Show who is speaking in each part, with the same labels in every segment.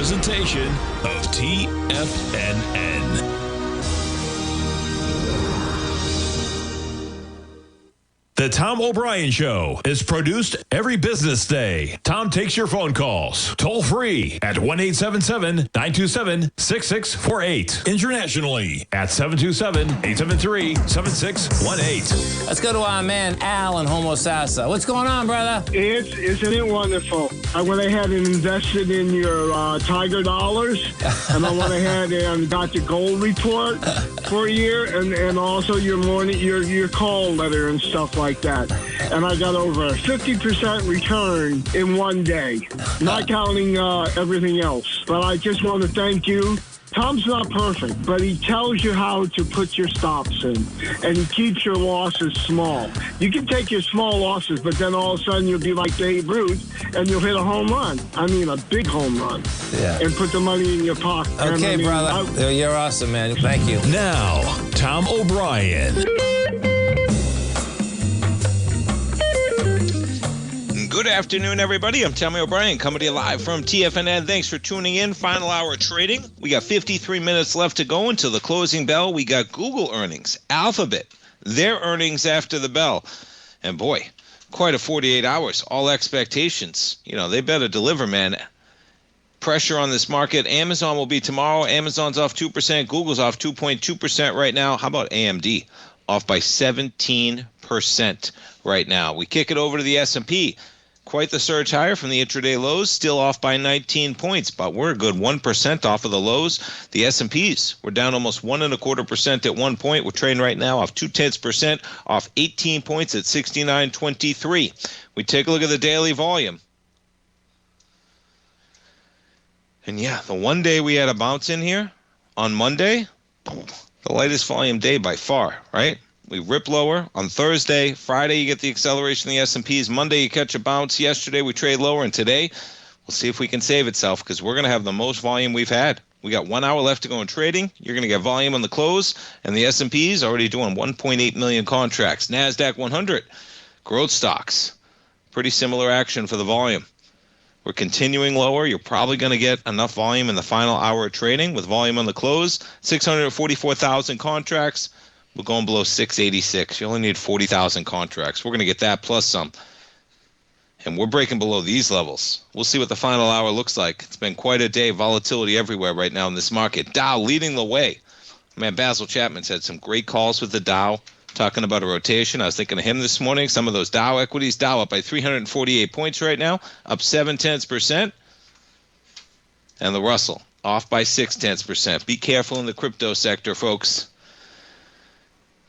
Speaker 1: presentation of TFNN. The Tom O'Brien Show is produced every business day. Tom takes your phone calls toll free at 1-877-927-6648. Internationally at 727-873-7618.
Speaker 2: Let's go to our man Al in Homosassa. What's going on, brother?
Speaker 3: Isn't it wonderful? I went ahead and invested in your Tiger dollars, and I went ahead and got the gold report for a year, and also your morning your call letter and stuff like that. And I got over a 50% return in one day, not counting everything else. But I just want to thank you. Tom's not perfect, but he tells you how to put your stops in, and he keeps your losses small. You can take your small losses, but then all of a sudden you'll be like Dave Rhodes, and you'll hit a home run. I mean, a big home run. Yeah. And put the money in your pocket.
Speaker 2: Okay, brother. You're awesome, man. Thank you.
Speaker 1: Now, Tom O'Brien.
Speaker 4: Good afternoon, everybody. I'm Tommy O'Brien, coming to you live from TFNN. Thanks for tuning in. Final hour trading. We got 53 minutes left to go until the closing bell. We got Google earnings, Alphabet, their earnings after the bell. And boy, quite a 48 hours. All expectations. You know, they better deliver, man. Pressure on this market. Amazon will be tomorrow. Amazon's off 2%. Google's off 2.2% right now. How about AMD? Off by 17% right now. We kick it over to the S&P. Quite the surge higher from the intraday lows, still off by 19 points, but we're a good 1% off of the lows. The S&Ps were down almost 1.25% at one point. We're trading right now off 0.2%, off 18 points at 69.23. We take a look at the daily volume. And yeah, the one day we had a bounce in here on Monday, the lightest volume day by far, right? We rip lower on Thursday. Friday, you get the acceleration of the S&Ps. Monday, you catch a bounce. Yesterday, we trade lower. And today, we'll see if we can save itself because we're going to have the most volume we've had. We got 1 hour left to go in trading. You're going to get volume on the close. And the S&Ps already doing 1.8 million contracts. NASDAQ 100, growth stocks. Pretty similar action for the volume. We're continuing lower. You're probably going to get enough volume in the final hour of trading with volume on the close. 644,000 contracts. We're going below 686. You only need 40,000 contracts. We're going to get that plus some. And we're breaking below these levels. We'll see what the final hour looks like. It's been quite a day. Volatility everywhere right now in this market. Dow leading the way. Man, Basil Chapman's had some great calls with the Dow, talking about a rotation. I was thinking of him this morning. Some of those Dow equities. Dow up by 348 points right now, up 0.7%. And the Russell off by 0.6%. Be careful in the crypto sector, folks.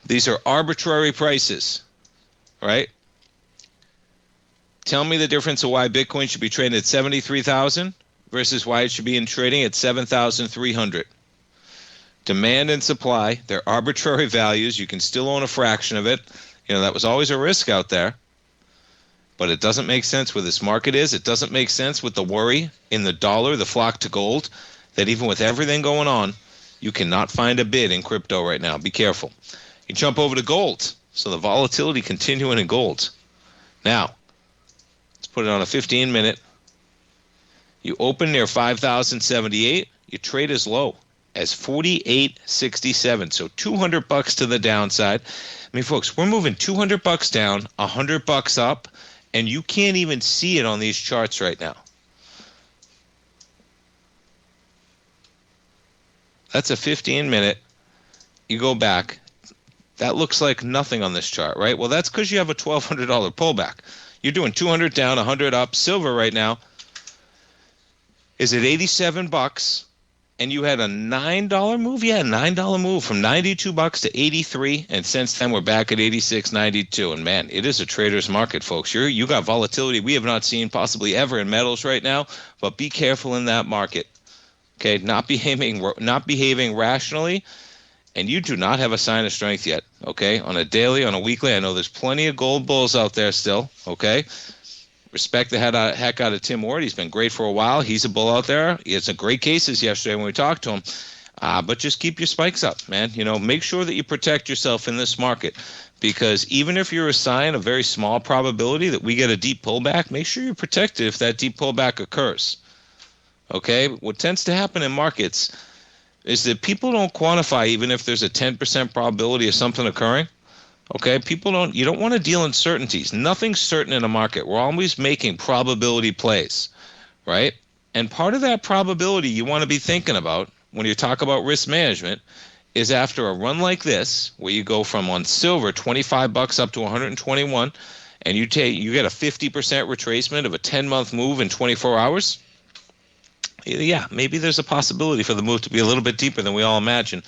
Speaker 4: These are arbitrary prices, right? Tell me the difference of why Bitcoin should be trading at 73,000 versus why it should be in trading at 7,300. Demand and supply, they're arbitrary values. You can still own a fraction of it. You know, that was always a risk out there. But it doesn't make sense where this market is. It doesn't make sense with the worry in the dollar, the flock to gold, that even with everything going on, you cannot find a bid in crypto right now. Be careful. You jump over to gold. So the volatility continuing in gold. Now, let's put it on a 15-minute. You open near 5,078. You trade as low as 48.67. So $200 to the downside. I mean, folks, we're moving $200 down, $100 up, and you can't even see it on these charts right now. That's a 15-minute. You go back. That looks like nothing on this chart, right? Well, that's because you have a $1,200 pullback. You're doing 200 down, 100 up. Silver right now is at $87, and you had a $9 move. Yeah, $9 move from $92 to 83, and since then we're back at 86.92. And man, it is a trader's market, folks. You got volatility we have not seen possibly ever in metals right now. But be careful in that market. Okay, not behaving rationally. And you do not have a sign of strength yet, okay? On a daily, on a weekly, I know there's plenty of gold bulls out there still, okay? Respect the heck out of Tim Ward. He's been great for a while. He's a bull out there. He had some great cases yesterday when we talked to him. But just keep your spikes up, man. You know, make sure that you protect yourself in this market because even if you're assigned a very small probability that we get a deep pullback, make sure you're protected if that deep pullback occurs. Okay? What tends to happen in markets is that people don't quantify even if there's a 10% probability of something occurring. Okay? You don't want to deal in certainties. Nothing's certain in a market. We're always making probability plays, right? And part of that probability you want to be thinking about when you talk about risk management is after a run like this, where you go from on silver $25 up to 121, and you get a 50% retracement of a 10-month move in 24 hours. Yeah, maybe there's a possibility for the move to be a little bit deeper than we all imagine.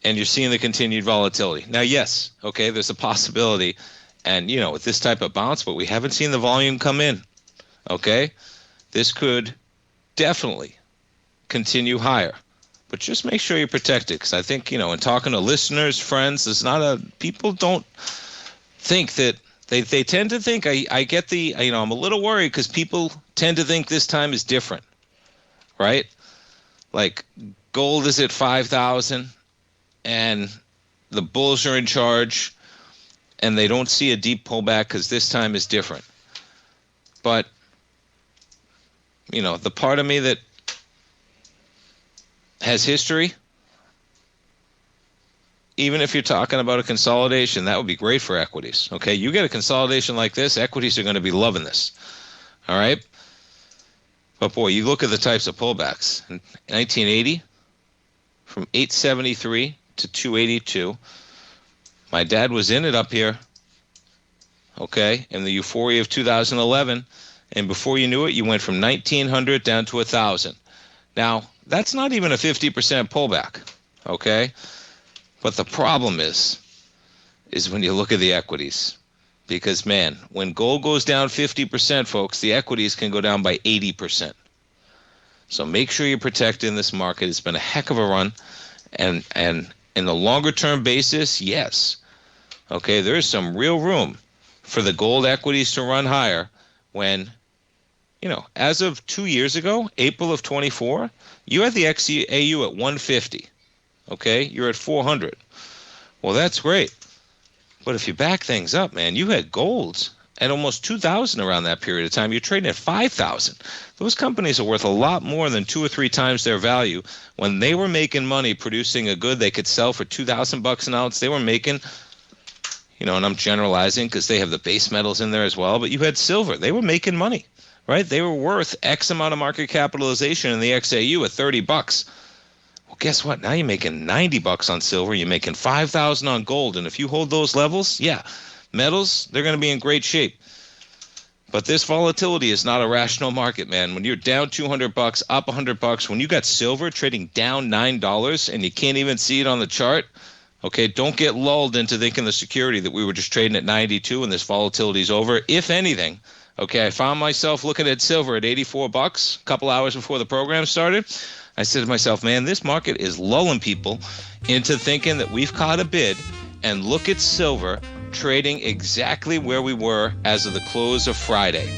Speaker 4: And you're seeing the continued volatility. Now, yes, okay, there's a possibility, and with this type of bounce, but we haven't seen the volume come in. Okay, this could definitely continue higher. But just make sure you're protected, because I think, in talking to listeners, friends, people don't think that, they tend to think, I get I'm a little worried because people tend to think this time is different, right? Like gold is at 5,000 and the bulls are in charge and they don't see a deep pullback because this time is different. But, the part of me that has history, even if you're talking about a consolidation, that would be great for equities. Okay, you get a consolidation like this, equities are going to be loving this. All right? But boy, you look at the types of pullbacks. In 1980, from 873 to 282, my dad was in it up here, okay, in the euphoria of 2011, and before you knew it, you went from 1,900 down to 1,000. Now, that's not even a 50% pullback, okay? But the problem is when you look at the equities. Because, man, when gold goes down 50%, folks, the equities can go down by 80%. So make sure you're protected in this market. It's been a heck of a run. And in the longer-term basis, yes. Okay, there is some real room for the gold equities to run higher when, as of 2 years ago, April of 24, you had the XAU at 150. Okay, you're at 400. Well, that's great. But if you back things up, man, you had golds at almost 2,000 around that period of time. You're trading at 5,000. Those companies are worth a lot more than 2 or 3 times their value. When they were making money producing a good they could sell for $2,000 an ounce, they were making, and I'm generalizing because they have the base metals in there as well, but you had silver. They were making money, right? They were worth X amount of market capitalization in the XAU at $30. Well, guess what? Now you're making $90 on silver. You're making $5,000 on gold. And if you hold those levels, yeah, metals, they're going to be in great shape. But this volatility is not a rational market, man. When you're down $200, up $100, when you got silver trading down $9 and you can't even see it on the chart, okay, don't get lulled into thinking the security that we were just trading at 92 and this volatility is over. If anything, okay, I found myself looking at silver at $84 a couple hours before the program started. I said to myself, man, this market is lulling people into thinking that we've caught a bid, and look at silver trading exactly where we were as of the close of Friday.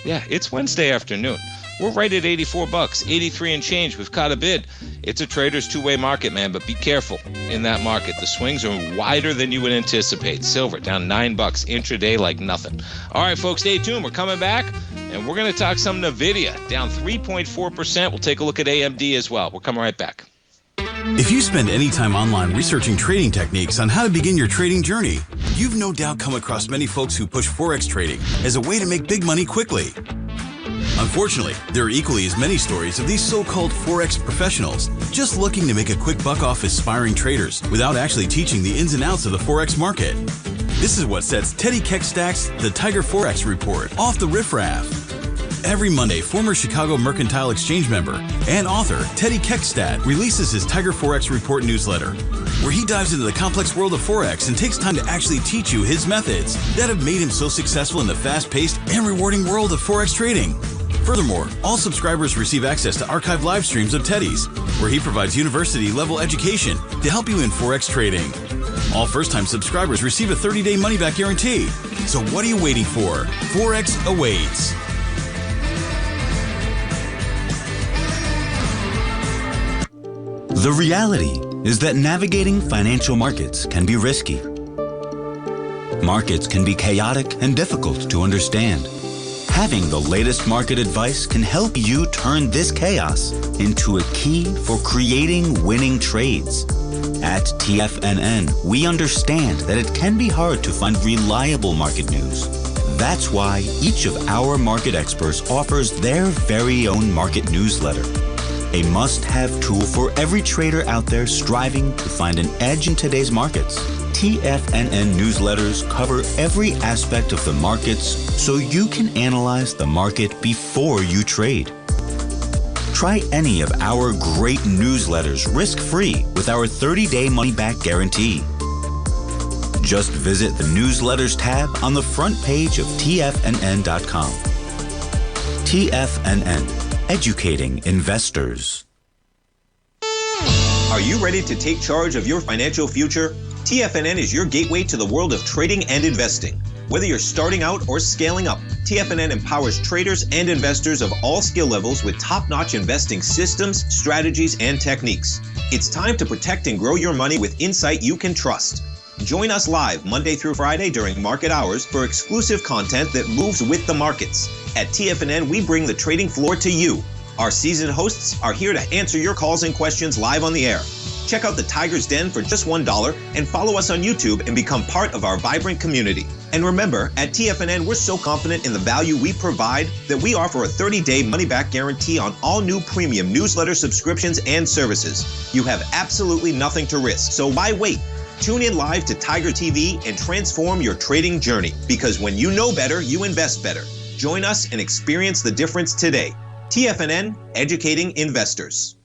Speaker 4: Yeah, it's Wednesday afternoon. We're right at $84, 83 and change. We've caught a bid. It's a trader's two-way market, man, but be careful in that market. The swings are wider than you would anticipate. Silver down $9 intraday like nothing. All right, folks, stay tuned. We're coming back, and we're going to talk some NVIDIA, down 3.4%. We'll take a look at AMD as well. We're coming right back.
Speaker 5: If you spend any time online researching trading techniques on how to begin your trading journey, you've no doubt come across many folks who push Forex trading as a way to make big money quickly. Unfortunately, there are equally as many stories of these so-called Forex professionals just looking to make a quick buck off aspiring traders without actually teaching the ins and outs of the Forex market. This is what sets Teddy Keckstack's The Tiger Forex Report off the riffraff. Every Monday, former Chicago Mercantile Exchange member and author Teddy Keckstack releases his Tiger Forex Report newsletter, where he dives into the complex world of Forex and takes time to actually teach you his methods that have made him so successful in the fast-paced and rewarding world of Forex trading. Furthermore, all subscribers receive access to archived live streams of Teddy's, where he provides university-level education to help you in Forex trading. All first-time subscribers receive a 30-day money-back guarantee. So what are you waiting for? Forex awaits.
Speaker 6: The reality is that navigating financial markets can be risky. Markets can be chaotic and difficult to understand. Having the latest market advice can help you turn this chaos into a key for creating winning trades. At TFNN, we understand that it can be hard to find reliable market news. That's why each of our market experts offers their very own market newsletter, a must-have tool for every trader out there striving to find an edge in today's markets. TFNN newsletters cover every aspect of the markets so you can analyze the market before you trade. Try any of our great newsletters risk-free with our 30-day money-back guarantee. Just visit the Newsletters tab on the front page of TFNN.com. TFNN, educating investors.
Speaker 7: Are you ready to take charge of your financial future? TFNN is your gateway to the world of trading and investing. Whether you're starting out or scaling up, TFNN empowers traders and investors of all skill levels with top-notch investing systems, strategies, and techniques. It's time to protect and grow your money with insight you can trust. Join us live Monday through Friday during market hours for exclusive content that moves with the markets. At TFNN, we bring the trading floor to you. Our seasoned hosts are here to answer your calls and questions live on the air. Check out the Tiger's Den for just $1 and follow us on YouTube and become part of our vibrant community. And remember, at TFNN, we're so confident in the value we provide that we offer a 30-day money-back guarantee on all new premium newsletter subscriptions and services. You have absolutely nothing to risk, so why wait? Tune in live to Tiger TV and transform your trading journey, because when you know better, you invest better. Join us and experience the difference today. TFNN, educating investors.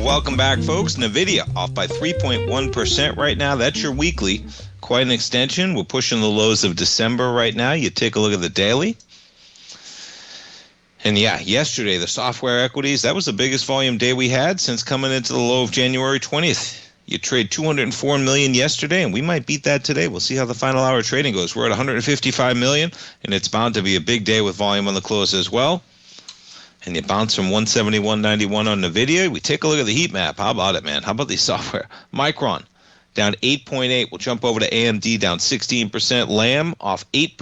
Speaker 4: Welcome back, folks. NVIDIA off by 3.1% right now. That's your weekly. Quite an extension. We're pushing the lows of December right now. You take a look at the daily. And yeah, yesterday, the software equities, that was the biggest volume day we had since coming into the low of January 20th. You trade 204 million yesterday, and we might beat that today. We'll see how the final hour trading goes. We're at 155 million, and it's bound to be a big day with volume on the close as well. And you bounce from 171.91 on NVIDIA. We take a look at the heat map. How about it, man? How about the software? Micron down 8.8. We'll jump over to AMD down 16%. Lam off 8%.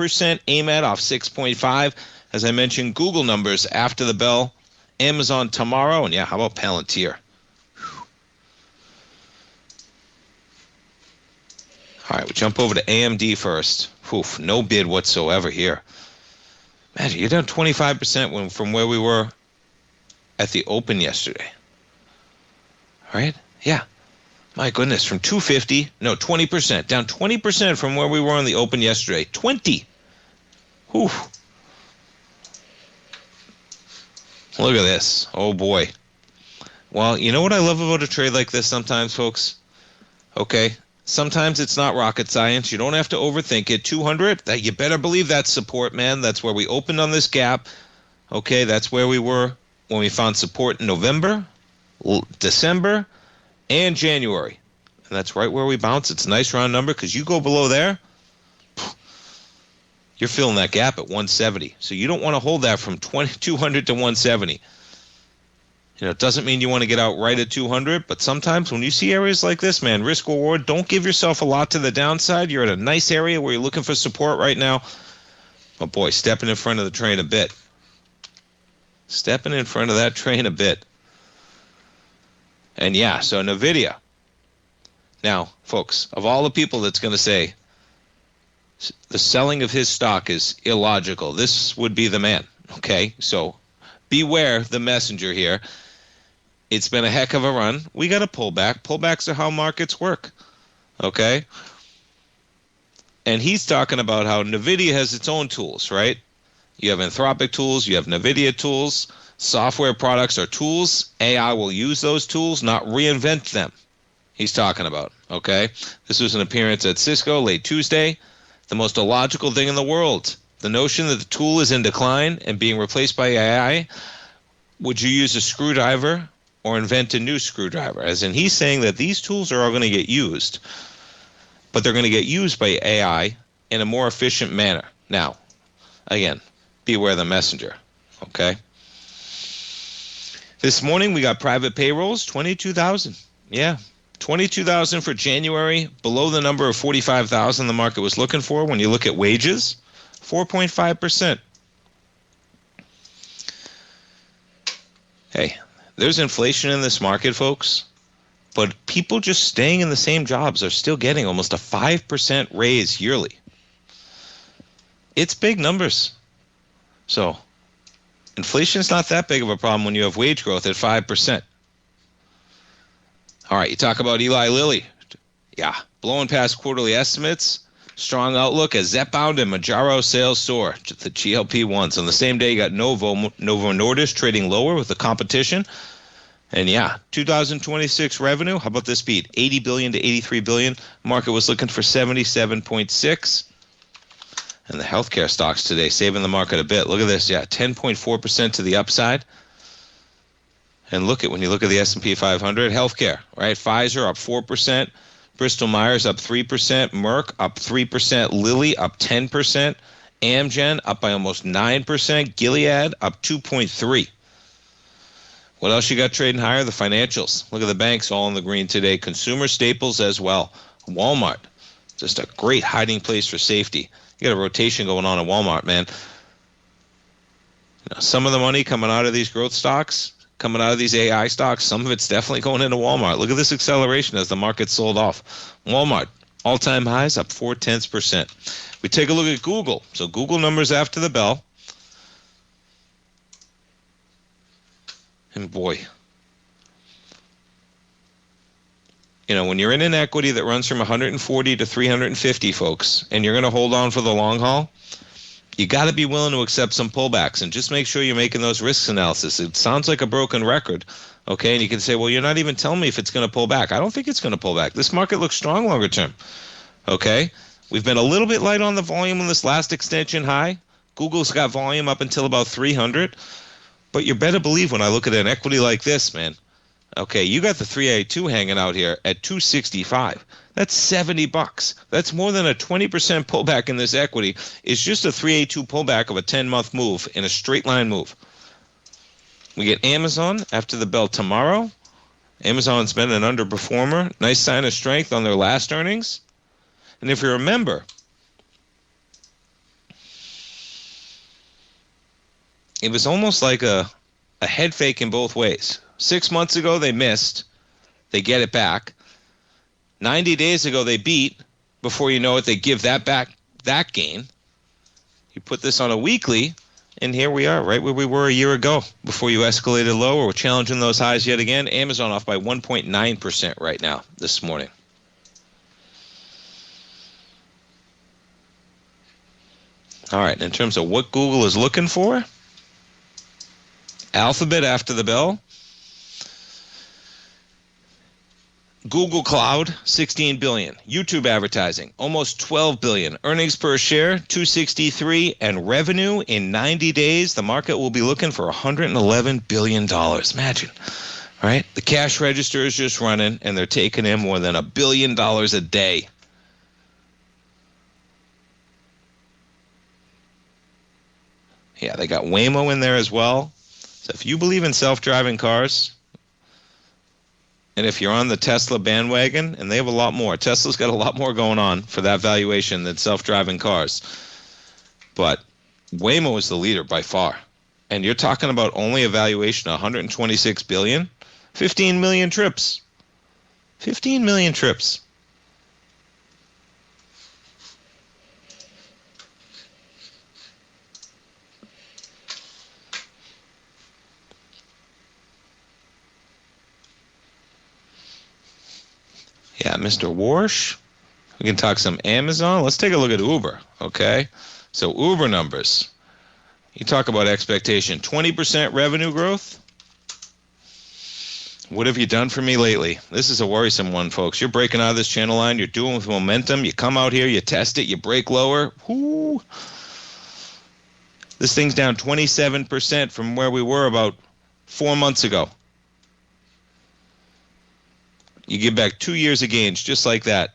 Speaker 4: AMAT off 6.5. As I mentioned, Google numbers after the bell. Amazon tomorrow. And yeah, how about Palantir? All right, we jump over to AMD first. Oof, no bid whatsoever here. Imagine, you're down 25% from where we were at the open yesterday. All right? Yeah. My goodness, from 250, no, 20%. Down 20% from where we were on the open yesterday. 20. Whew. Look at this. Oh, boy. Well, you know what I love about a trade like this sometimes, folks? Okay. Sometimes it's not rocket science. You don't have to overthink it. 200, that you better believe that's support, man. That's where we opened on this gap. Okay, that's where we were when we found support in November, December, and January. And that's right where we bounce. It's a nice round number because you go below there, you're filling that gap at 170. So you don't want to hold that from 200 to 170. You know, it doesn't mean you want to get out right at 200, but sometimes when you see areas like this, man, risk reward, don't give yourself a lot to the downside. You're at a nice area where you're looking for support right now. Oh, boy, stepping in front of the train a bit. Stepping in front of that train a bit. And yeah, so NVIDIA. Now, folks, of all the people that's going to say the selling of his stock is illogical, this would be the man, okay? So beware the messenger here. It's been a heck of a run. We got a pullback. Pullbacks are how markets work, okay? And he's talking about how NVIDIA has its own tools, right? You have Anthropic tools. You have NVIDIA tools. Software products are tools. AI will use those tools, not reinvent them. He's talking about, okay? This was an appearance at Cisco late Tuesday. The most illogical thing in the world. The notion that the tool is in decline and being replaced by AI. Would you use a screwdriver or invent a new screwdriver? As in, he's saying that these tools are all going to get used, but they're going to get used by AI in a more efficient manner. Now, again, beware the messenger, okay? This morning we got private payrolls, 22,000. Yeah, 22,000 for January, below the number of 45,000 the market was looking for. When you look at wages, 4.5%. Hey, there's inflation in this market, folks, but people just staying in the same jobs are still getting almost a 5% raise yearly. It's big numbers. So inflation's not that big of a problem when you have wage growth at 5%. All right, you talk about Eli Lilly. Yeah, blowing past quarterly estimates. Strong outlook as Zepbound and Mounjaro sales soar. The GLP-1s. On the same day, you got Novo Nordisk trading lower with the competition. And yeah, 2026 revenue, how about this beat? 80 billion to 83 billion. Market was looking for 77.6. And the healthcare stocks today saving the market a bit. Look at this, yeah, 10.4% to the upside. And look at when you look at the S&P 500, healthcare, right? Pfizer up 4%, Bristol Myers up 3%, Merck up 3%, Lilly up 10%, Amgen up by almost 9%, Gilead up 2.3%. What else you got trading higher? The financials. Look at the banks all in the green today. Consumer staples as well. Walmart, just a great hiding place for safety. You got a rotation going on at Walmart, man. You know, some of the money coming out of these growth stocks, coming out of these AI stocks, some of it's definitely going into Walmart. Look at this acceleration as the market sold off. Walmart, all-time highs up 0.4%. We take a look at Google. So Google numbers after the bell. And boy, you know, when you're in an equity that runs from 140 to 350, folks, and you're going to hold on for the long haul, you got to be willing to accept some pullbacks and just make sure you're making those risks analysis. It sounds like a broken record, okay? And you can say, well, you're not even telling me if it's going to pull back. I don't think it's going to pull back. This market looks strong longer term, okay? We've been a little bit light on the volume on this last extension high. Google's got volume up until about 300. But you better believe when I look at an equity like this, man, okay, you got the 382 hanging out here at 265. That's $70. That's more than a 20% pullback in this equity. It's just a 382 pullback of a 10-month move in a straight line move. We get Amazon after the bell tomorrow. Amazon's been an underperformer. Nice sign of strength on their last earnings. And if you remember, it was almost like a head fake in both ways. 6 months ago, they missed. They get it back. 90 days ago, they beat. Before you know it, they give that back, that gain. You put this on a weekly, and here we are, right where we were a year ago before you escalated lower. We're challenging those highs yet again. Amazon off by 1.9% right now this morning. All right, in terms of what Google is looking for, Alphabet after the bell. Google Cloud, $16 billion. YouTube advertising, almost $12 billion. Earnings per share, $263. And revenue in 90 days, the market will be looking for $111 billion. Imagine, right? The cash register is just running, and they're taking in more than $1 billion a day. Yeah, they got Waymo in there as well. So if you believe in self-driving cars, and if you're on the Tesla bandwagon, and they have a lot more, Tesla's got a lot more going on for that valuation than self-driving cars. But Waymo is the leader by far. And you're talking about only a valuation of $126 billion, 15 million trips. 15 million trips. Yeah, Mr. Warsh. We can talk some Amazon. Let's take a look at Uber, okay? So Uber numbers. You talk about expectation. 20% revenue growth. What have you done for me lately? This is a worrisome one, folks. You're breaking out of this channel line. You're doing with momentum. You come out here, you test it, you break lower. Whoo. This thing's down 27% from where we were about 4 months ago. You give back 2 years of gains just like that.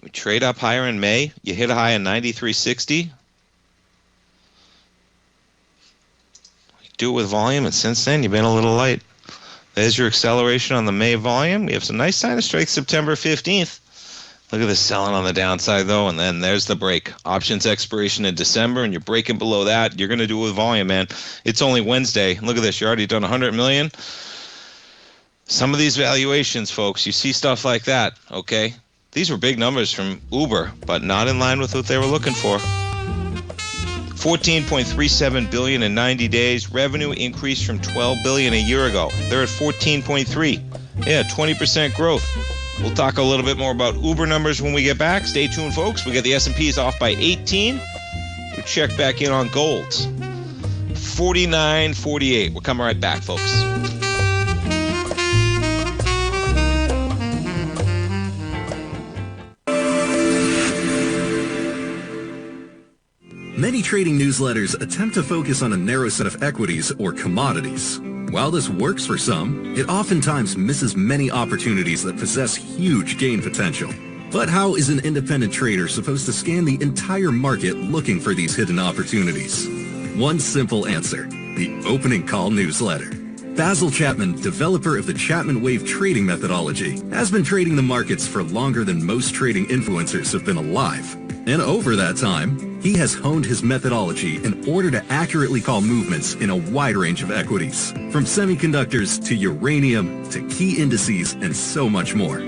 Speaker 4: You trade up higher in May. You hit a high in 93.60. do it with volume, and since then, you've been a little light. There's your acceleration on the May volume. We have some nice sign of strength September 15th. Look at this selling on the downside, though, and then there's the break. Options expiration in December, and you're breaking below that. You're going to do it with volume, man. It's only Wednesday. Look at this. You're already done $100 million. Some of these valuations, folks, you see stuff like that, okay? These were big numbers from Uber, but not in line with what they were looking for. $14.37 billion in 90 days. Revenue increased from $12 billion a year ago. They're at $14.3. Yeah, 20% growth. We'll talk a little bit more about Uber numbers when we get back. Stay tuned, folks. We got the S&Ps off by 18. We check back in on golds. 49.48. We're coming right back, folks.
Speaker 8: Many trading newsletters attempt to focus on a narrow set of equities or commodities. While this works for some, it oftentimes misses many opportunities that possess huge gain potential. But how is an independent trader supposed to scan the entire market looking for these hidden opportunities? One simple answer: the opening call newsletter. Basil Chapman, developer of the Chapman Wave trading methodology, has been trading the markets for longer than most trading influencers have been alive. And over that time, he has honed his methodology in order to accurately call movements in a wide range of equities, from semiconductors to uranium to key indices and so much more.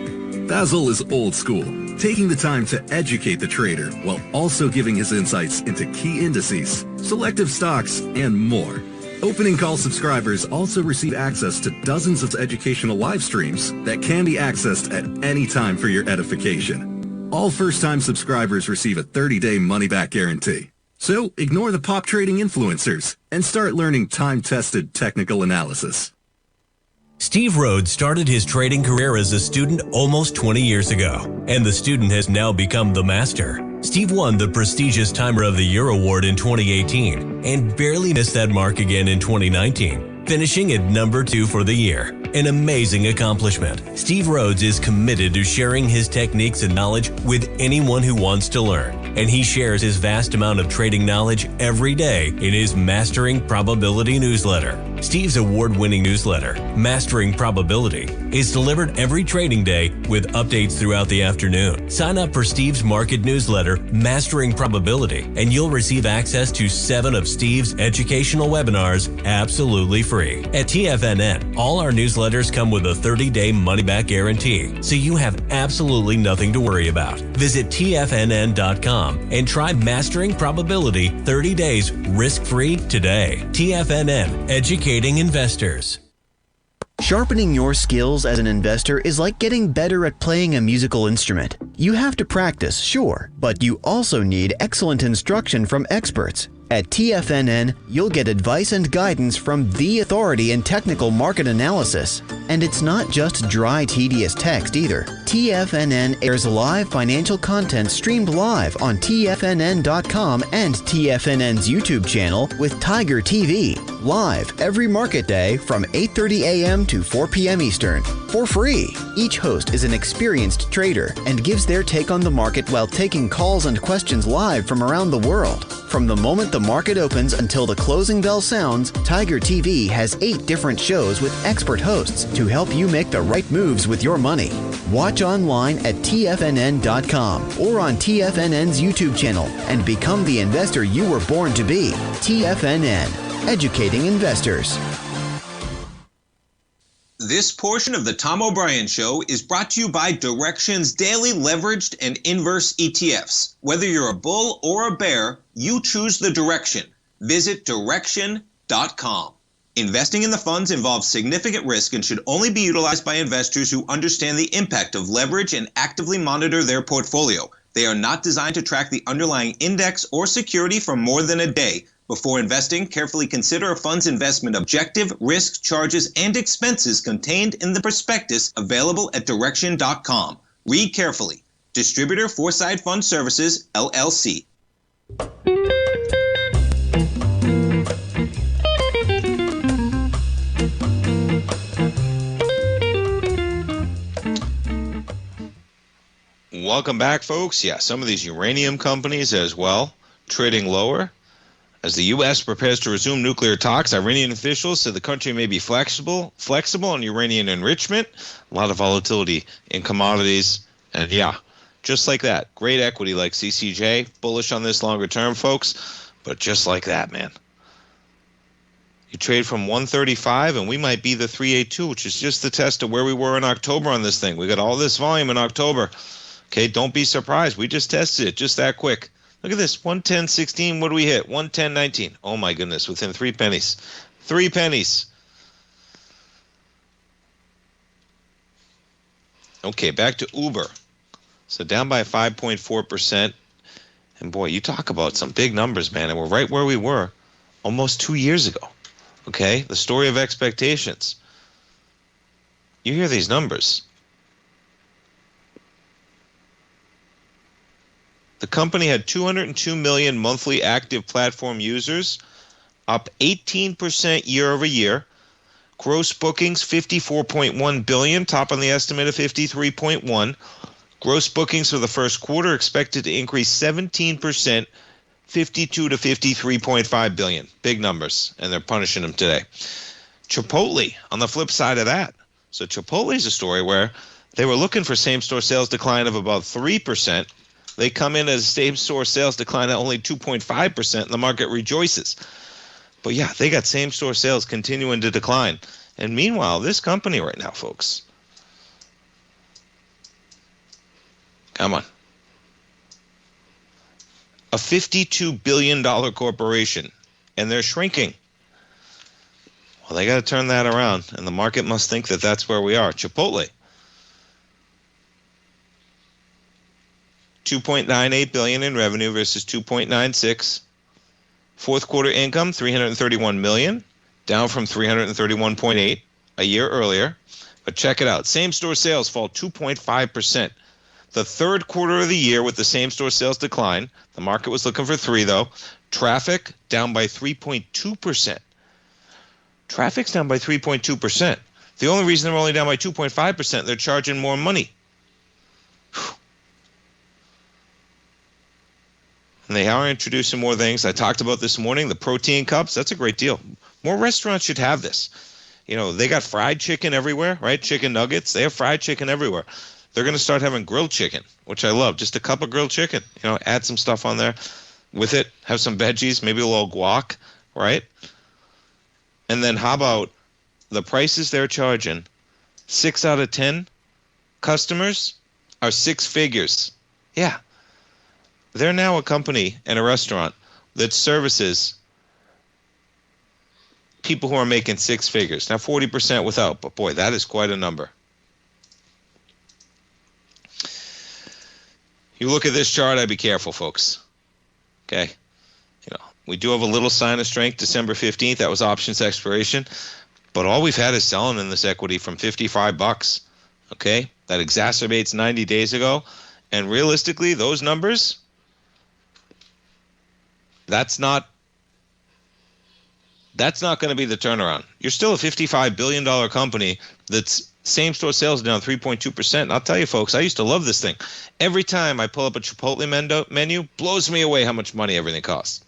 Speaker 8: Basil is old school, taking the time to educate the trader while also giving his insights into key indices, selective stocks, and more. Opening call subscribers also receive access to dozens of educational live streams that can be accessed at any time for your edification. All first-time subscribers receive a 30-day money-back guarantee. So ignore the pop trading influencers and start learning time-tested technical analysis.
Speaker 9: Steve Rhodes started his trading career as a student almost 20 years ago, and the student has now become the master. Steve won the prestigious Timer of the Year award in 2018 and barely missed that mark again in 2019, finishing at number 2 for the year. An amazing accomplishment. Steve Rhodes is committed to sharing his techniques and knowledge with anyone who wants to learn, and he shares his vast amount of trading knowledge every day in his Mastering Probability newsletter. Steve's award-winning newsletter, Mastering Probability, is delivered every trading day with updates throughout the afternoon. Sign up for Steve's market newsletter, Mastering Probability, and you'll receive access to 7 of Steve's educational webinars absolutely free. At TFNN, all our newsletters come with a 30-day money-back guarantee, so you have absolutely nothing to worry about. Visit TFNN.com and try Mastering Probability 30 days risk-free today. TFNN, educating investors.
Speaker 10: Sharpening your skills as an investor is like getting better at playing a musical instrument. You have to practice, sure, but you also need excellent instruction from experts. At TFNN, you'll get advice and guidance from the authority in technical market analysis. And it's not just dry, tedious text either. TFNN airs live financial content streamed live on TFNN.com and TFNN's YouTube channel with Tiger TV, live every market day from 8:30 a.m. to 4 p.m. Eastern, for free. Each host is an experienced trader and gives their take on the market while taking calls and questions live from around the world. From the moment the market opens until the closing bell sounds, Tiger TV has 8 different shows with expert hosts to help you make the right moves with your money. Watch online at TFNN.com or on TFNN's YouTube channel and become the investor you were born to be. TFNN, educating investors.
Speaker 7: This portion of the Tom O'Brien Show is brought to you by Direxion's daily leveraged and inverse ETFs. Whether you're a bull or a bear, you choose the direction. Visit Direxion.com. Investing in the funds involves significant risk and should only be utilized by investors who understand the impact of leverage and actively monitor their portfolio. They are not designed to track the underlying index or security for more than a day. Before investing, carefully consider a fund's investment objective, risk, charges, and expenses contained in the prospectus available at Direxion.com. Read carefully. Distributor Foreside Fund Services, LLC.
Speaker 4: Welcome back, folks. Yeah, some of these uranium companies as well, trading lower. As the U.S. prepares to resume nuclear talks, Iranian officials said the country may be flexible on uranium enrichment. A lot of volatility in commodities. And yeah, just like that. Great equity like CCJ. Bullish on this longer term, folks. But just like that, man. You trade from 135, and we might be the 382, which is just the test of where we were in October on this thing. We got all this volume in October. Okay, don't be surprised. We just tested it just that quick. Look at this, 110.16. What do we hit? 110.19. Oh my goodness, within 3 pennies. 3 pennies. Okay, back to Uber. So down by 5.4%. And boy, you talk about some big numbers, man. And we're right where we were almost 2 years ago. Okay, the story of expectations. You hear these numbers. The company had 202 million monthly active platform users, up 18% year over year. Gross bookings 54.1 billion, top on the estimate of 53.1. Gross bookings for the first quarter expected to increase 17%, 52 to 53.5 billion. Big numbers, and they're punishing them today. Chipotle on the flip side of that. So Chipotle is a story where they were looking for same-store sales decline of about 3%. They come in as a same-store sales decline at only 2.5%, and the market rejoices. But yeah, they got same-store sales continuing to decline. And meanwhile, this company right now, folks, come on, a $52 billion corporation, and they're shrinking. Well, they got to turn that around, and the market must think that that's where we are. Chipotle, $2.98 billion in revenue versus $2.96. Fourth quarter income, $331 million, down from $331.8 a year earlier. But check it out. Same-store sales fall 2.5%. The third quarter of the year with the same-store sales decline. The market was looking for 3, though. Traffic down by 3.2%. Traffic's down by 3.2%. The only reason they're only down by 2.5%, they're charging more money. And they are introducing more things. I talked about this morning, the protein cups. That's a great deal. More restaurants should have this. You know, they got fried chicken everywhere, right? Chicken nuggets. They have fried chicken everywhere. They're going to start having grilled chicken, which I love. Just a cup of grilled chicken. You know, add some stuff on there with it. Have some veggies, maybe a little guac, right? And then how about the prices they're charging? 6 out of 10 customers are 6 figures. Yeah. They're now a company and a restaurant that services people who are making 6 figures. Now 40% without, but boy, that is quite a number. You look at this chart, I'd be careful, folks. Okay. You know, we do have a little sign of strength December 15th. That was options expiration. But all we've had is selling in this equity from $55. Okay? That exacerbates 90 days ago. And realistically, those numbers, that's not going to be the turnaround. You're still a $55 billion company that's same-store sales down 3.2%. And I'll tell you, folks, I used to love this thing. Every time I pull up a Chipotle menu, blows me away how much money everything costs.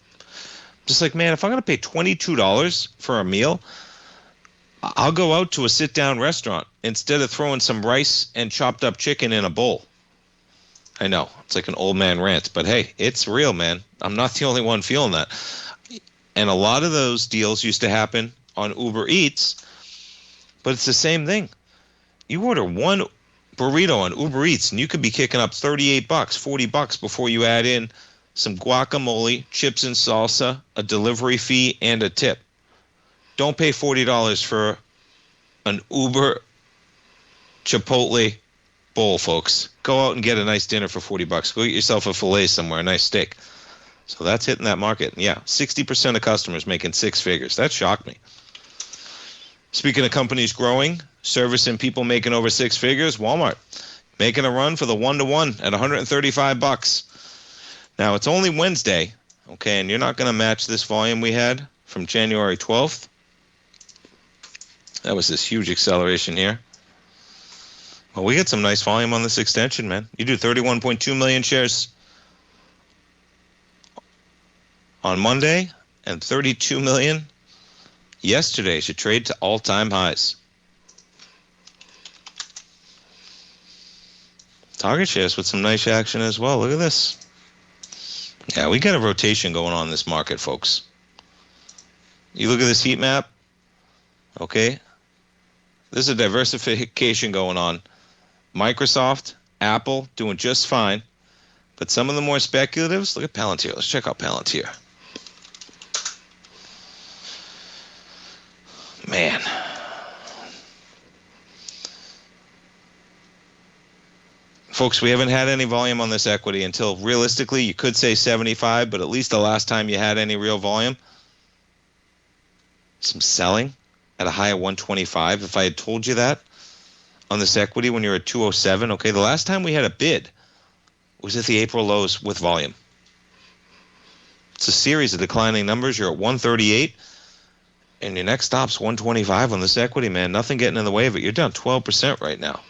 Speaker 4: Just like, man, if I'm going to pay $22 for a meal, I'll go out to a sit-down restaurant instead of throwing some rice and chopped up chicken in a bowl. I know, it's like an old man rant, but hey, it's real, man. I'm not the only one feeling that. And a lot of those deals used to happen on Uber Eats, but it's the same thing. You order one burrito on Uber Eats, and you could be kicking up $38, $40 before you add in some guacamole, chips and salsa, a delivery fee, and a tip. Don't pay $40 for an Uber Chipotle bowl, folks. Go out and get a nice dinner for $40. Go get yourself a filet somewhere, a nice steak. So that's hitting that market. Yeah, 60% of customers making 6 figures. That shocked me. Speaking of companies growing, servicing people making over 6 figures, Walmart making a run for the 1-to-1 at $135. Now, it's only Wednesday, okay, and you're not going to match this volume we had from January 12th. That was this huge acceleration here. Well, we get some nice volume on this extension, man. You do 31.2 million shares on Monday, $132 million yesterday should trade to all-time highs. Target shares with some nice action as well. Look at this. Yeah, we got a rotation going on in this market, folks. You look at this heat map, okay? There's a diversification going on. Microsoft, Apple doing just fine. But some of the more speculatives, look at Palantir. Let's check out Palantir. Man. Folks, we haven't had any volume on this equity until realistically you could say 75, but at least the last time you had any real volume, some selling at a high of 125. If I had told you that on this equity when you're at 207, okay, the last time we had a bid was at the April lows with volume. It's a series of declining numbers. You're at 138, and your next stop's 125 on this equity, man. Nothing getting in the way of it. You're down 12% right now.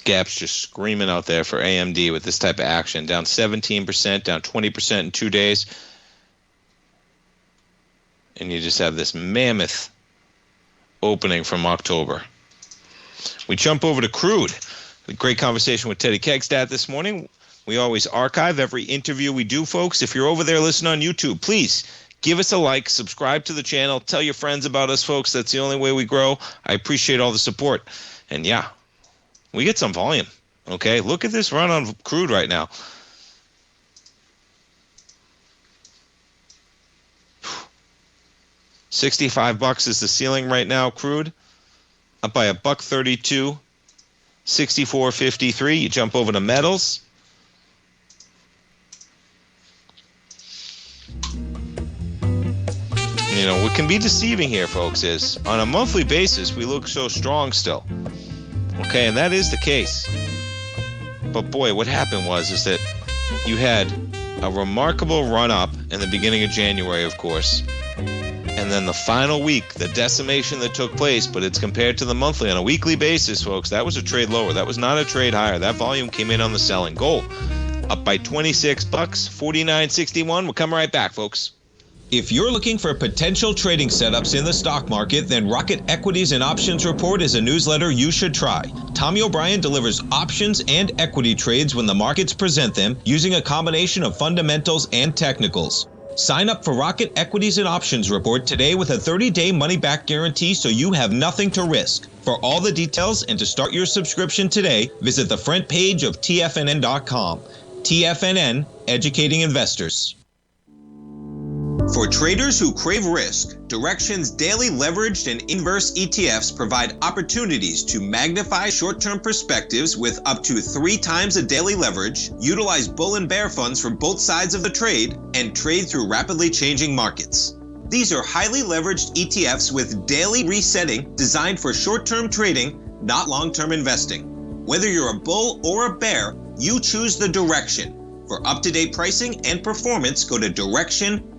Speaker 4: Gap's just screaming out there for AMD with this type of action. Down 17%, down 20% in 2 days. And you just have this mammoth opening from October. We jump over to crude. A great conversation with Teddy Kegstad this morning. We always archive every interview we do, folks. If you're over there listening on YouTube, please give us a like, subscribe to the channel, tell your friends about us, folks. That's the only way we grow. I appreciate all the support. And yeah, we get some volume, okay? Look at this run on crude right now. $65 is the ceiling right now, crude. Up by $1.32, 64.53. You jump over to metals. You know, what can be deceiving here, folks, is on a monthly basis, we look so strong still. Okay, and that is the case. But boy, what happened is that you had a remarkable run-up in the beginning of January, of course. And then the final week, the decimation that took place, but it's compared to the monthly on a weekly basis, folks. That was a trade lower. That was not a trade higher. That volume came in on the selling. Gold up by $26, 49.61. We'll come right back, folks. If you're looking for potential trading setups in the stock market, then Rocket Equities and Options Report is a newsletter you should try. Tommy O'Brien delivers options and equity trades when the markets present them using a combination of fundamentals and technicals. Sign up for Rocket Equities and Options Report today with a 30-day money-back guarantee so you have nothing to risk. For all the details and to start your subscription today, visit the front page of TFNN.com. TFNN, educating investors.
Speaker 7: For traders who crave risk, Direxion's daily leveraged and inverse ETFs provide opportunities to magnify short-term perspectives with up to 3 times a daily leverage, utilize bull and bear funds from both sides of the trade, and trade through rapidly changing markets. These are highly leveraged ETFs with daily resetting designed for short-term trading, not long-term investing. Whether you're a bull or a bear, you choose the Direxion. For up-to-date pricing and performance, go to Direxion.com.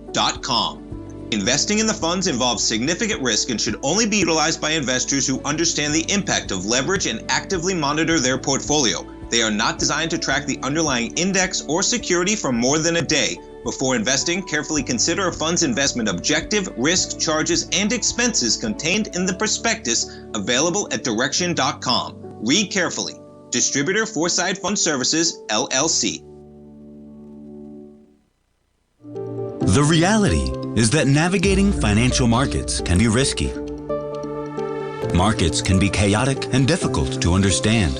Speaker 7: Investing in the funds involves significant risk and should only be utilized by investors who understand the impact of leverage and actively monitor their portfolio. They are not designed to track the underlying index or security for more than a day. Before investing, carefully consider a fund's investment objective, risk, charges, and expenses contained in the prospectus available at Direxion.com. Read carefully. Distributor Foreside Fund Services, LLC.
Speaker 6: The reality is that navigating financial markets can be risky. Markets can be chaotic and difficult to understand.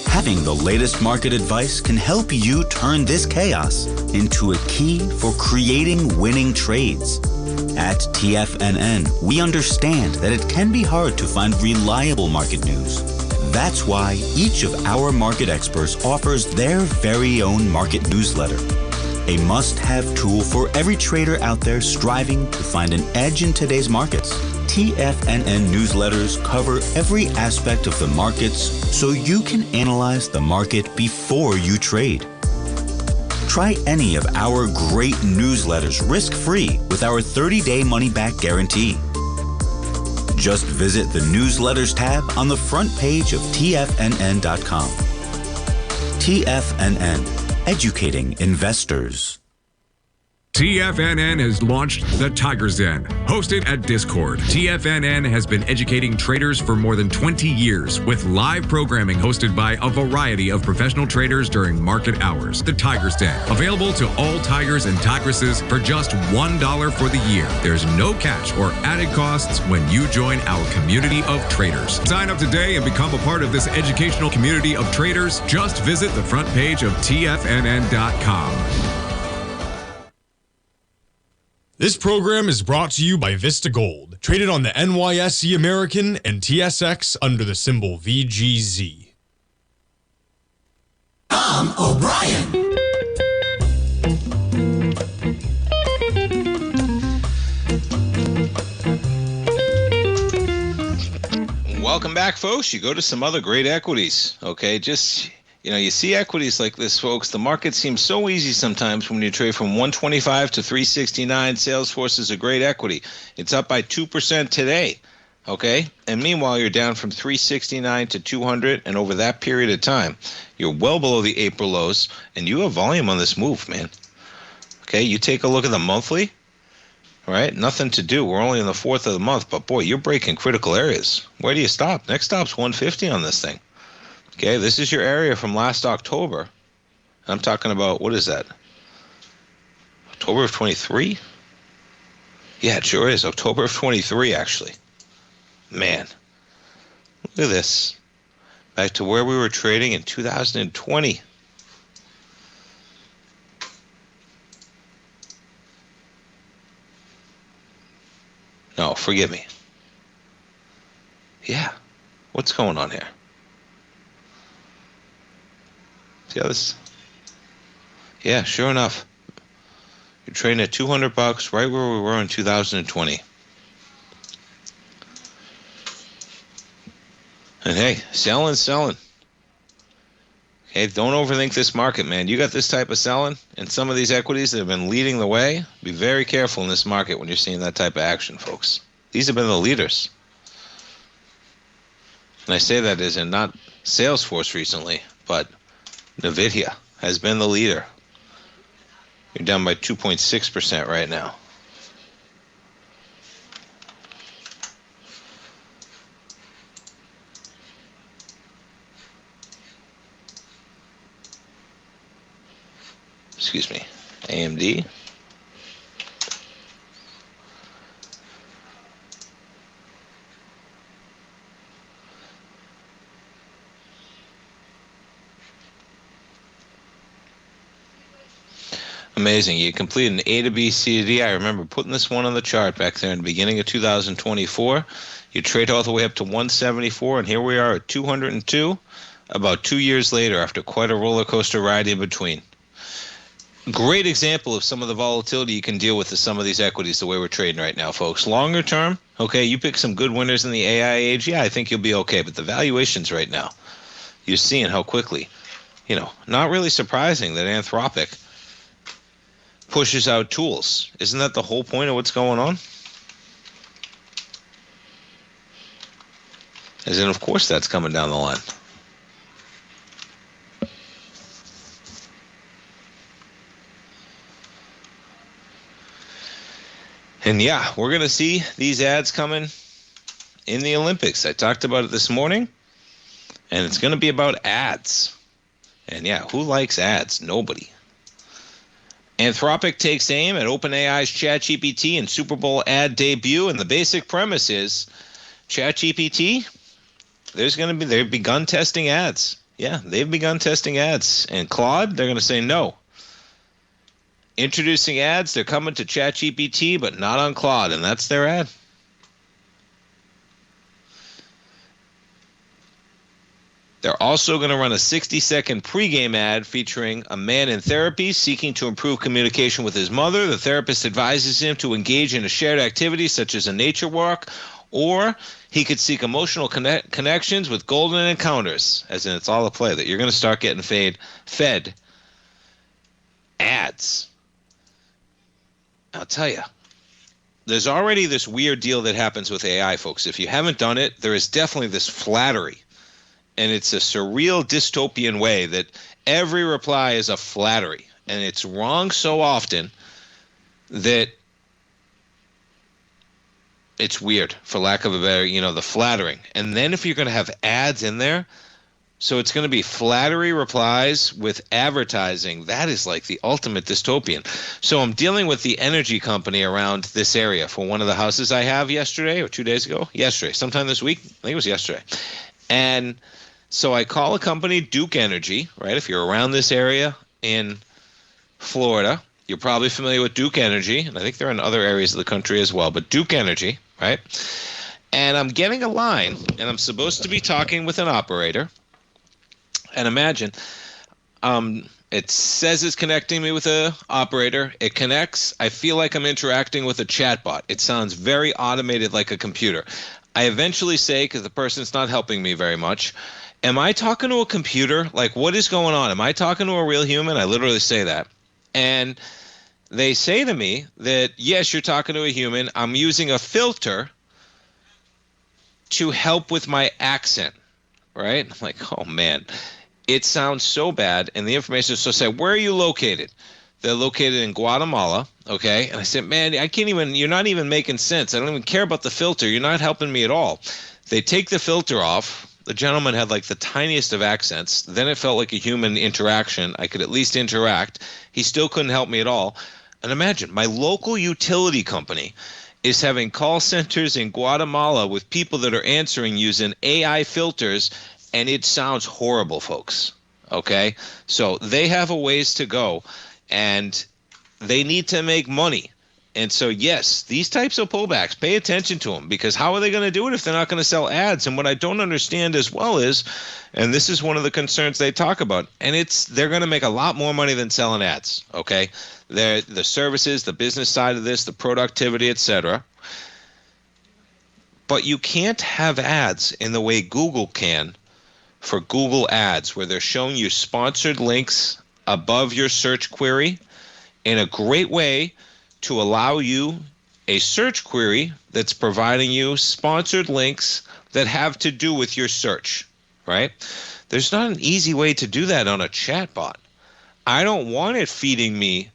Speaker 6: Having the latest market advice can help you turn this chaos into a key for creating winning trades. At TFNN, we understand that it can be hard to find reliable market news. That's why each of our market experts offers their very own market newsletter. A must-have tool for every trader out there striving to find an edge in today's markets. TFNN newsletters cover every aspect of the markets so you can analyze the market before you trade. Try any of our great newsletters risk-free with our 30-day money-back guarantee. Just visit the Newsletters tab on the front page of TFNN.com. TFNN, educating investors.
Speaker 11: TFNN has launched the Tiger's Den. Hosted at Discord, TFNN has been educating traders for more than 20 years with live programming hosted by a variety of professional traders during market hours. The Tiger's Den, available to all tigers and tigresses for just $1 for the year. There's no catch or added costs when you join our community of traders. Sign up today and become a part of this educational community of traders. Just visit the front page of TFNN.com.
Speaker 12: This program is brought to you by Vista Gold, traded on the NYSE American and TSX under the symbol VGZ.
Speaker 13: Tom O'Brien.
Speaker 4: Welcome back, folks. You go to some other great equities, okay? You see equities like this, folks. The market seems so easy sometimes when you trade from 125 to 369. Salesforce is a great equity. It's up by 2% today, okay? And meanwhile, you're down from 369 to 200, and over that period of time, you're well below the April lows, and you have volume on this move, man. Okay, you take a look at the monthly, right? Nothing to do. We're only in the 4th of the month, but boy, you're breaking critical areas. Where do you stop? Next stop's 150 on this thing. Okay, this is your area from last October. I'm talking about, what is that? October of 23? Yeah, it sure is. October of 23, actually. Man, look at this. Back to where we were trading in 2020. No, forgive me. Yeah, what's going on here? See how this? Yeah, sure enough. You're trading at $200, right where we were in 2020. And hey, selling. Okay, don't overthink this market, man. You got this type of selling and some of these equities that have been leading the way. Be very careful in this market when you're seeing that type of action, folks. These have been the leaders. And I say that as in not Salesforce recently, but NVIDIA has been the leader. You're down by 2.6% right now. Excuse me, AMD. Amazing. You complete an A to B, C to D. I remember putting this one on the chart back there in the beginning of 2024. You trade all the way up to 174, and here we are at 202, about 2 years later after quite a roller coaster ride in between. Great example of some of the volatility you can deal with some of these equities the way we're trading right now, folks. Longer term, okay, you pick some good winners in the AI age, yeah, I think you'll be okay. But the valuations right now, you're seeing how quickly, not really surprising that Anthropic pushes out tools. Isn't that the whole point of what's going on? As in, of course, that's coming down the line. And yeah, we're going to see these ads coming in the Olympics. I talked about it this morning, and it's going to be about ads. And yeah, who likes ads? Nobody. Anthropic takes aim at OpenAI's ChatGPT and Super Bowl ad debut, and the basic premise is ChatGPT, they've begun testing ads. Yeah, they've begun testing ads. And Claude, they're going to say no. Introducing ads, they're coming to ChatGPT, but not on Claude, and that's their ad. They're also going to run a 60-second pregame ad featuring a man in therapy seeking to improve communication with his mother. The therapist advises him to engage in a shared activity such as a nature walk Or he could seek emotional connections with golden encounters, as in it's all a play, that you're going to start getting fed ads. I'll tell you, there's already this weird deal that happens with AI, folks. If you haven't done it, there is definitely this flattery. And it's a surreal dystopian way that every reply is a flattery. And it's wrong so often that it's weird, for lack of a better, the flattering. And then if you're going to have ads in there, so it's going to be flattery replies with advertising. That is like the ultimate dystopian. So I'm dealing with the energy company around this area for one of the houses I have yesterday or 2 days ago. Yesterday, sometime this week. I think it was yesterday. And so I call a company, Duke Energy, right? If you're around this area in Florida, you're probably familiar with Duke Energy. And I think they're in other areas of the country as well. But Duke Energy, right? And I'm getting a line, and I'm supposed to be talking with an operator. And imagine, it says it's connecting me with an operator. It connects. I feel like I'm interacting with a chatbot. It sounds very automated, like a computer. I eventually say, because the person's not helping me very much, am I talking to a computer? Like, what is going on? Am I talking to a real human? I literally say that. And they say to me that, yes, you're talking to a human. I'm using a filter to help with my accent, right? I'm like, oh, man. It sounds so bad, and the information is so sad. Where are you located? They're located in Guatemala, okay? And I said, man, you're not even making sense. I don't even care about the filter. You're not helping me at all. They take the filter off. The gentleman had like the tiniest of accents. Then it felt like a human interaction. I could at least interact. He still couldn't help me at all. And imagine, my local utility company is having call centers in Guatemala with people that are answering using AI filters, and it sounds horrible, folks, okay? So they have a ways to go, and they need to make money. And so, yes, these types of pullbacks, pay attention to them, because how are they going to do it if they're not going to sell ads? And what I don't understand as well is, and this is one of the concerns they talk about, and they're going to make a lot more money than selling ads, okay? The services, the business side of this, the productivity, etc. But you can't have ads in the way Google can for Google Ads, where they're showing you sponsored links above your search query in a great way to allow you a search query that's providing you sponsored links that have to do with your search, right? There's not an easy way to do that on a chatbot. I don't want it feeding me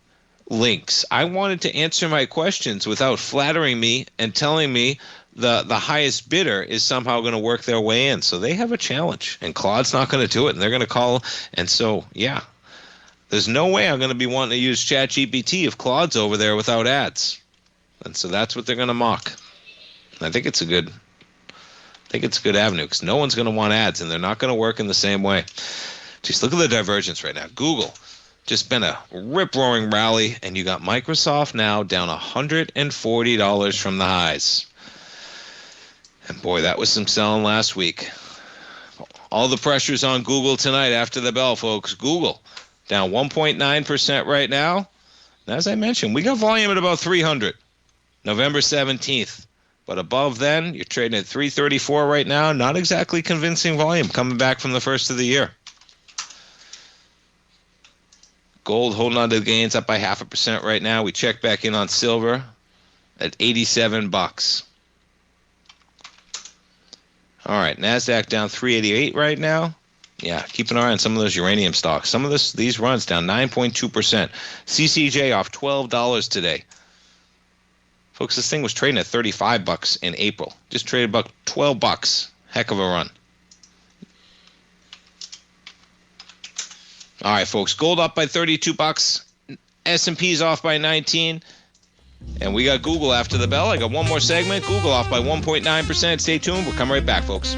Speaker 4: links. I want it to answer my questions without flattering me and telling me the highest bidder is somehow going to work their way in. So they have a challenge, and Claude's not going to do it, and they're going to call. And so, yeah, there's no way I'm going to be wanting to use ChatGPT if Claude's over there without ads. And so that's what they're going to mock. And I think it's a good avenue, because no one's going to want ads, and they're not going to work in the same way. Just look at the divergence right now. Google just been a rip-roaring rally, and you got Microsoft now down $140 from the highs. And boy, that was some selling last week. All the pressure's on Google tonight after the bell, folks. Google down 1.9% right now. And as I mentioned, we got volume at about 300, November 17th. But above then, you're trading at 334 right now. Not exactly convincing volume coming back from the first of the year. Gold holding on to the gains, up by 0.5% right now. We check back in on silver at $87. All right, NASDAQ down 388 right now. Yeah, keep an eye on some of those uranium stocks. Some of these runs down 9.2%. CCJ off $12 today. Folks, this thing was trading at $35 in April. Just traded about $12. Heck of a run. All right, folks, gold up by $32. S&P's off by 19. And we got Google after the bell. I got one more segment. Google off by 1.9%. Stay tuned. We'll come right back, folks.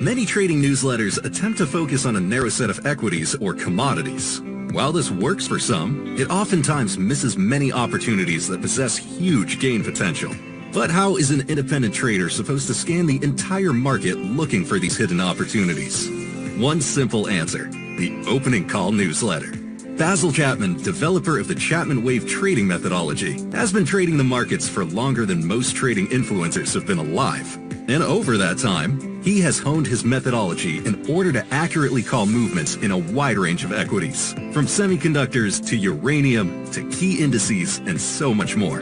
Speaker 8: Many trading newsletters attempt to focus on a narrow set of equities or commodities. While this works for some, it oftentimes misses many opportunities that possess huge gain potential. But how is an independent trader supposed to scan the entire market looking for these hidden opportunities? One simple answer: the opening call newsletter. Basil Chapman, developer of the Chapman Wave trading methodology, has been trading the markets for longer than most trading influencers have been alive. And over that time, he has honed his methodology in order to accurately call movements in a wide range of equities, from semiconductors to uranium to key indices and so much more.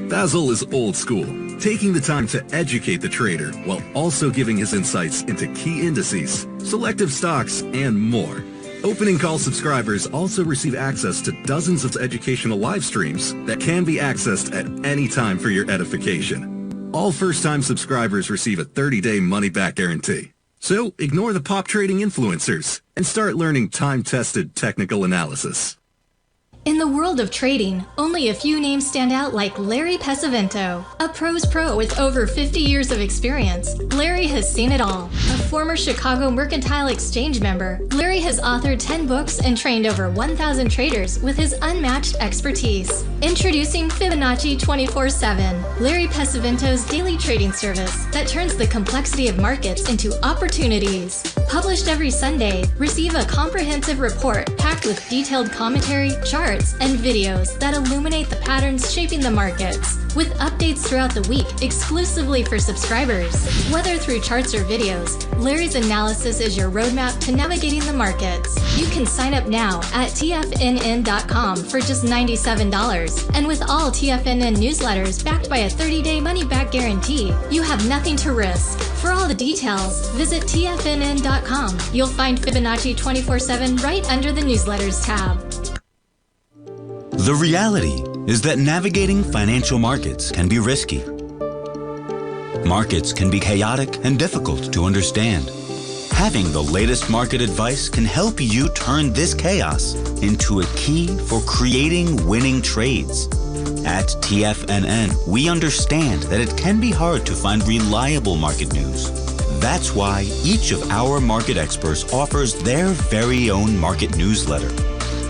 Speaker 8: Basil is old school, taking the time to educate the trader while also giving his insights into key indices, selective stocks, and more. Opening call subscribers also receive access to dozens of educational live streams that can be accessed at any time for your edification. All first-time subscribers receive a 30-day money-back guarantee. So ignore the pop trading influencers and start learning time-tested technical analysis.
Speaker 13: In the world of trading, only a few names stand out like Larry Pesavento. A pro's pro with over 50 years of experience, Larry has seen it all. A former Chicago Mercantile Exchange member, Larry has authored 10 books and trained over 1,000 traders with his unmatched expertise. Introducing Fibonacci 24/7, Larry Pesavento's daily trading service that turns the complexity of markets into opportunities. Published every Sunday, receive a comprehensive report packed with detailed commentary, charts, and videos that illuminate the patterns shaping the markets, with updates throughout the week exclusively for subscribers. Whether through charts or videos, Larry's analysis is your roadmap to navigating the markets. You can sign up now at TFNN.com for just $97, and with all TFNN newsletters backed by a 30-day money-back guarantee, you have nothing to risk. For all the details, visit TFNN.com. You'll find Fibonacci 24/7 right under the newsletters tab.
Speaker 6: The reality is that navigating financial markets can be risky. Markets can be chaotic and difficult to understand. Having the latest market advice can help you turn this chaos into a key for creating winning trades. At TFNN, we understand that it can be hard to find reliable market news. That's why each of our market experts offers their very own market newsletter.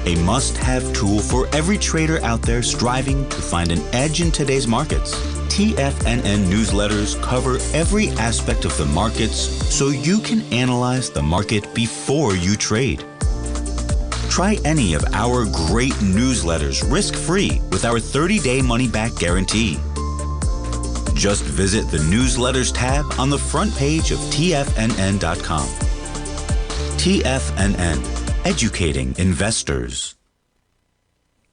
Speaker 6: A must-have tool for every trader out there striving to find an edge in today's markets. TFNN newsletters cover every aspect of the markets so you can analyze the market before you trade. Try any of our great newsletters risk-free with our 30-day money-back guarantee. Just visit the Newsletters tab on the front page of TFNN.com. TFNN. Educating investors.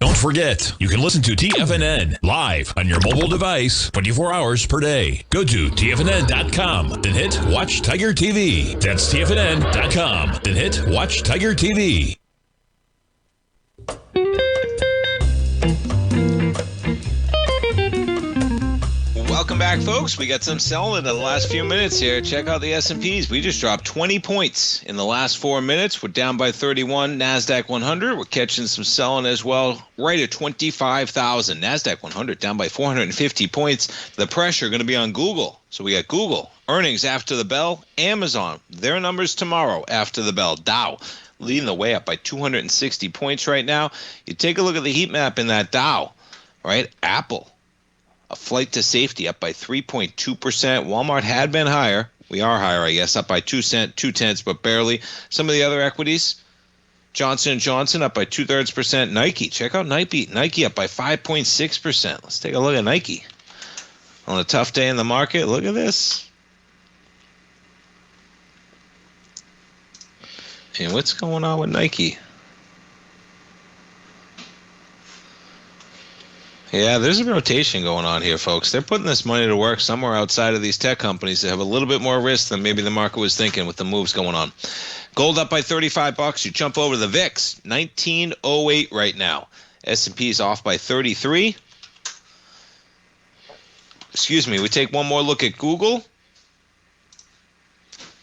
Speaker 1: Don't forget, you can listen to TFNN live on your mobile device 24 hours per day. Go to TFNN.com, then hit Watch Tiger TV. That's TFNN.com, then hit Watch Tiger TV.
Speaker 4: Welcome back, folks. We got some selling in the last few minutes here. Check out the S&Ps. We just dropped 20 points in the last 4 minutes. We're down by 31. NASDAQ 100, we're catching some selling as well, right at 25,000. NASDAQ 100 down by 450 points. The pressure going to be on Google. So we got Google earnings after the bell. Amazon, their numbers tomorrow after the bell. Dow leading the way up by 260 points right now. You take a look at the heat map in that Dow, right? Apple, a flight to safety, up by 3.2%. Walmart had been higher. We are higher, I guess, up by 2/10, but barely. Some of the other equities, Johnson & Johnson up by 0.2%. Nike, check out Nike. Nike up by 5.6%. Let's take a look at Nike. On a tough day in the market, look at this. And what's going on with Nike? Yeah, there's a rotation going on here, folks. They're putting this money to work somewhere outside of these tech companies that have a little bit more risk than maybe the market was thinking with the moves going on. Gold up by $35. You jump over the VIX, 1908 right now. S&P's off by 33. Excuse me, we take one more look at Google.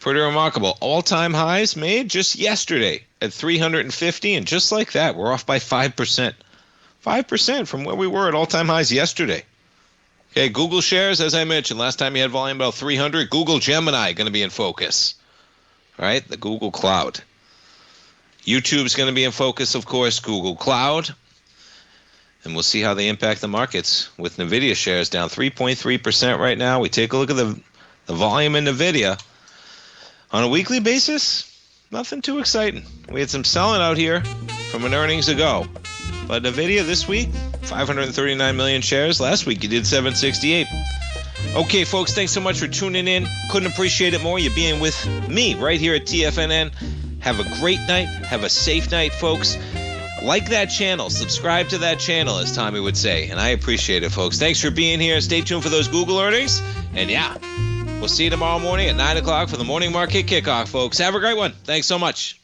Speaker 4: Pretty remarkable. All-time highs made just yesterday at 350, and just like that, we're off by 5%. 5% from where we were at all-time highs yesterday. Okay, Google shares, as I mentioned, last time you had volume about 300. Google Gemini going to be in focus. right? The Google Cloud. YouTube's going to be in focus, of course, Google Cloud. And we'll see how they impact the markets with NVIDIA shares down 3.3% right now. We take a look at the volume in NVIDIA. On a weekly basis, nothing too exciting. We had some selling out here from an earnings ago. But NVIDIA this week, 539 million shares. Last week, you did 768. Okay, folks, thanks so much for tuning in. Couldn't appreciate it more. You being with me right here at TFNN. Have a great night. Have a safe night, folks. Like that channel. Subscribe to that channel, as Tommy would say. And I appreciate it, folks. Thanks for being here. Stay tuned for those Google earnings. And yeah, we'll see you tomorrow morning at 9 o'clock for the morning market kickoff, folks. Have a great one. Thanks so much.